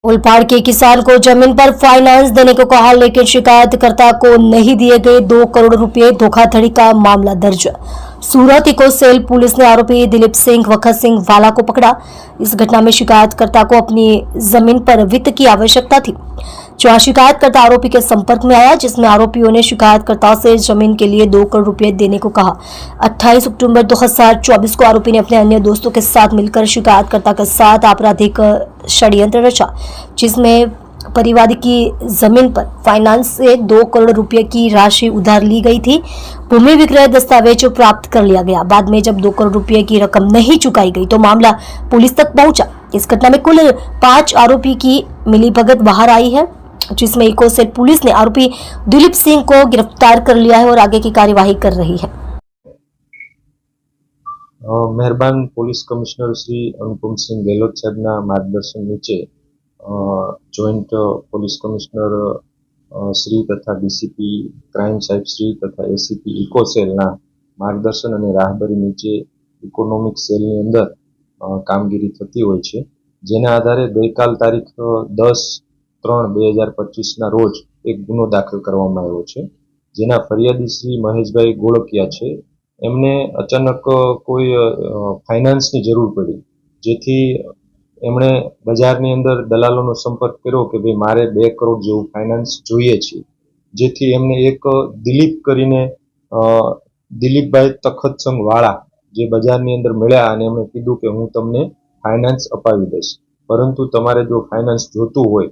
ओलपाड़ के किसान को जमीन पर फाइनेंस देने को कहा, लेकिन शिकायतकर्ता को नहीं दिए गए 2 करोड़ रुपए। धोखाधड़ी का मामला दर्ज। सूरत इको सेल पुलिस ने आरोपी दिलीप सिंह वखत सिंह वाला को पकड़ा। इस घटना में शिकायतकर्ता को अपनी जमीन पर वित्त की आवश्यकता थी। जहां शिकायतकर्ता आरोपी के संपर्क में आया, जिसमें आरोपियों ने शिकायतकर्ता से जमीन के लिए 2 करोड़ रुपए देने को कहा। 28 अक्टूबर 2024 को आरोपी ने अपने अन्य दोस्तों के साथ मिलकर शिकायतकर्ता के साथ आपराधिक षड्यंत्र रचा, जिसमें परिवार की जमीन पर फाइनेंस से 2 करोड़ रुपए की राशि उधार ली गई थी। भूमि विक्रय दस्तावेज प्राप्त कर लिया गया। बाद में जब 2 करोड़ रुपए की रकम नहीं चुकाई गई तो मामला पुलिस तक पहुंचा। इस घटना में कुल 5 आरोपी की मिलीभगत बाहर आई है, जिसमें इको सेल पुलिस ने आरोपी दिलीप सिंह को गिरफ्तार कर लिया है और आगे की कार्यवाही कर रही है। મહેરબાન પોલીસ કમિશનર શ્રી અનુપમસિંહ ગેહલોત સાહેબના માર્ગદર્શન નીચે જોઈન્ટ પોલીસ કમિશનર શ્રી તથા ડીસીપી ક્રાઇમ સાહેબ શ્રી તથા એસીપી ઇકો સેલના માર્ગદર્શન અને રાહબરી નીચે ઇકોનોમિક સેલની અંદર કામગીરી થતી હોય છે, જેના આધારે ગઈકાલ તારીખ 10/3/2025ના રોજ એક ગુનો દાખલ કરવામાં આવ્યો છે, જેના ફરિયાદી શ્રી મહેશભાઈ ગોળકિયા છે। એમને અચાનક કોઈ ફાઇનાન્સની જરૂર પડી, જેથી એમણે બજારની અંદર દલાલોનો સંપર્ક કર્યો કે ભાઈ મારે 2 કરોડ જેવું ફાઇનાન્સ જોઈએ છે, જેથી એમને એક દિલીપ કરીને દિલીપભાઈ તખતસંગ વાળા જે બજારની અંદર મળ્યા અને એમણે કીધું કે હું તમને ફાઇનાન્સ અપાવી દઈશ, પરંતુ તમારે જો ફાઇનાન્સ જોતું હોય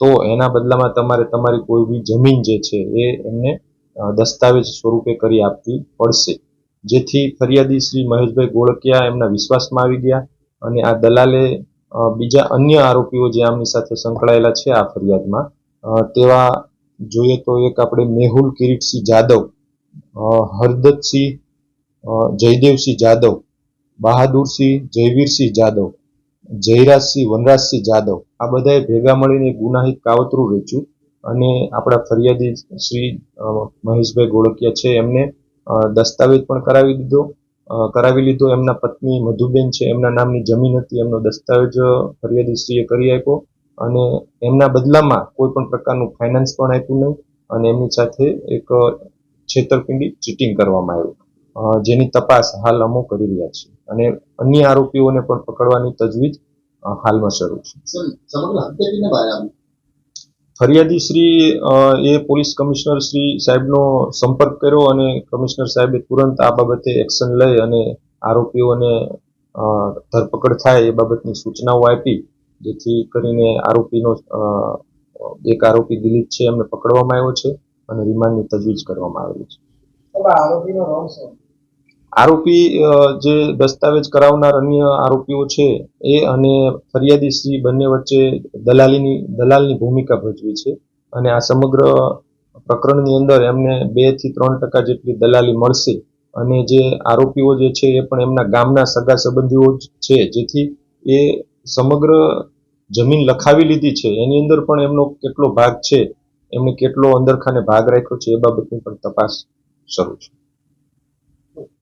તો એના બદલામાં તમારે તમારી કોઈ બી જમીન જે છે એ એમને દસ્તાવેજ સ્વરૂપે કરી આપવી પડશે, જેથી ફરિયાદી શ્રી મહેશભાઈ ગોળકિયા એમના વિશ્વાસમાં આવી ગયા અને આ દલાલે બીજા अन्य આરોપીઓ જે આમની સાથે સંકળાયેલા છે આ ફરિયાદમાં તેવા જોઈએ તો એક આપણે મેહુલ કિરીટસિંહ જાદવ, હરદતસિંહ જયદેવસિંહ જાદવ, બહાદુરસિંહ જયવીરસિંહ જાદવ, જયરાજસિંહ વનરાજસિંહ જાદવ આ બધાએ ભેગા મળીને ગુનાહિત કાવતરું રચ્યું અને આપણા ફરિયાદી શ્રી મહેશભાઈ ગોળકિયા છે એમને દસ્તાવેજ પણ કરાવી લીધો। એમના પત્ની મધુબેન છે એમના નામની જમીન હતી, એમનો દસ્તાવેજ ફરિયાદીશ્રીએ કરી આપ્યો અને એમના બદલામાં કોઈ પણ પ્રકારનું ફાઇનાન્સ પણ આપ્યું નહીં અને એમની સાથે એક છેતરપિંડી ચીટિંગ કરવામાં આવ્યું, જેની તપાસ હાલ અમો કરી રહ્યા છે અને અન્ય આરોપીઓને પણ પકડવાની તજવીજ હાલમાં શરૂ છે। ફરિયાદી શ્રી એ પોલીસ કમિશનર શ્રી સાહેબનો સંપર્ક કર્યો અને કમિશનર સાહેબે તુરંત આ બાબતે એક્શન લઈ અને આરોપીઓને ધરપકડ થાય એ બાબતની સૂચનાઓ આપી, જેથી કરીને આરોપીનો એક આરોપી દિલીપ છે એમને પકડવામાં આવ્યો છે અને રિમાન્ડની તજવીજ કરવામાં આવેલી છે। આરોપી જે દસ્તાવેજ કરાવનાર અન્ય આરોપીઓ છે એ અને ફરિયાદી શ્રી બંને વચ્ચે દલાલની ભૂમિકા ભજવી છે અને આ સમગ્ર પ્રકરણની અંદર એમને 2 થી 3% જેટલી દલાલી મળશે અને જે આરોપીઓ જે છે એ પણ એમના ગામના સગા સંબંધીઓ છે, જેથી એ સમગ્ર જમીન લખાવી લીધી છે એની અંદર પણ એમનો કેટલો ભાગ છે, એમને કેટલો અંદરખાને ભાગ રાખ્યો છે એ બાબતની પણ તપાસ શરૂ છે।